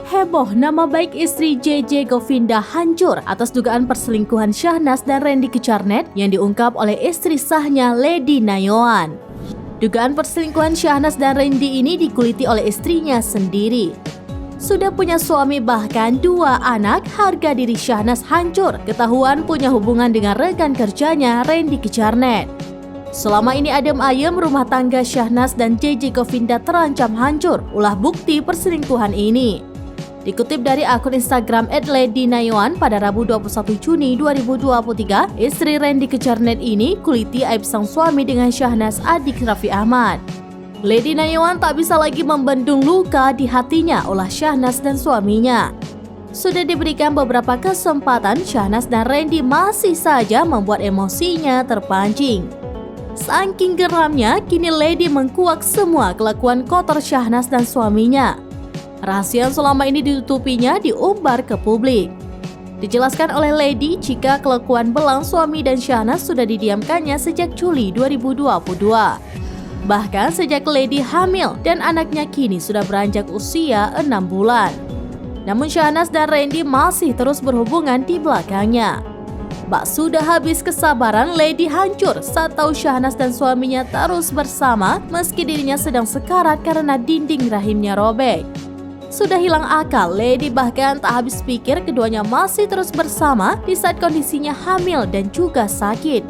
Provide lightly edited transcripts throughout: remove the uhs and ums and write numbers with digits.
Heboh, nama baik istri JJ Govinda hancur atas dugaan perselingkuhan Syahnas dan Randy Kecarnet yang diungkap oleh istri sahnya Lady Nayoan. Dugaan perselingkuhan Syahnas dan Randy ini dikuliti oleh istrinya sendiri. Sudah punya suami bahkan 2 anak, harga diri Syahnas hancur ketahuan punya hubungan dengan rekan kerjanya Randy Kecarnet. Selama ini adem ayem rumah tangga Syahnas dan JJ Govinda terancam hancur ulah bukti perselingkuhan ini. Dikutip dari akun Instagram @ladynayoan pada Rabu 21 Juni 2023, istri Randy Kecarnet ini kuliti aib sang suami dengan Syahnas adik Raffi Ahmad. Lady Nayoan tak bisa lagi membendung luka di hatinya ulah Syahnas dan suaminya. Sudah diberikan beberapa kesempatan, Syahnas dan Randy masih saja membuat emosinya terpancing. Saking geramnya, kini Lady mengkuak semua kelakuan kotor Syahnas dan suaminya. Rahasia yang selama ini ditutupinya diumbar ke publik. Dijelaskan oleh Lady jika kelakuan belang suami dan Syahnas sudah didiamkannya sejak Juli 2022. Bahkan sejak Lady hamil dan anaknya kini sudah beranjak usia 6 bulan. Namun Syahnas dan Randy masih terus berhubungan di belakangnya. Bak sudah habis kesabaran, Lady hancur saat tahu Syahnas dan suaminya terus bersama meski dirinya sedang sekarat karena dinding rahimnya robek. Sudah hilang akal, Lady bahkan tak habis pikir keduanya masih terus bersama di saat kondisinya hamil dan juga sakit.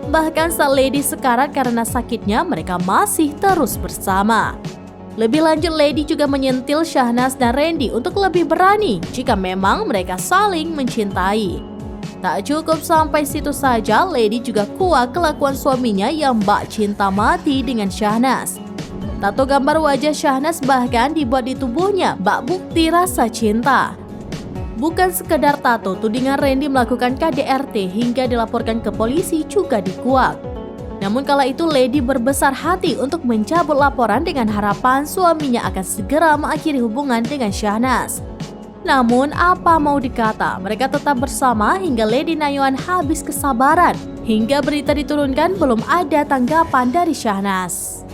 Bahkan saat Lady sekarat karena sakitnya, mereka masih terus bersama. Lebih lanjut, Lady juga menyentil Syahnas dan Randy untuk lebih berani jika memang mereka saling mencintai. Tak cukup sampai situ saja, Lady juga kuak kelakuan suaminya yang bak cinta mati dengan Syahnas. Tato gambar wajah Syahnas bahkan dibuat di tubuhnya bak bukti rasa cinta. Bukan sekedar tato, tudingan Randy melakukan KDRT hingga dilaporkan ke polisi juga dikuak. Namun kala itu Lady berbesar hati untuk mencabut laporan dengan harapan suaminya akan segera mengakhiri hubungan dengan Syahnas. Namun apa mau dikata, mereka tetap bersama hingga Lady Nayoan habis kesabaran. Hingga berita diturunkan belum ada tanggapan dari Syahnas.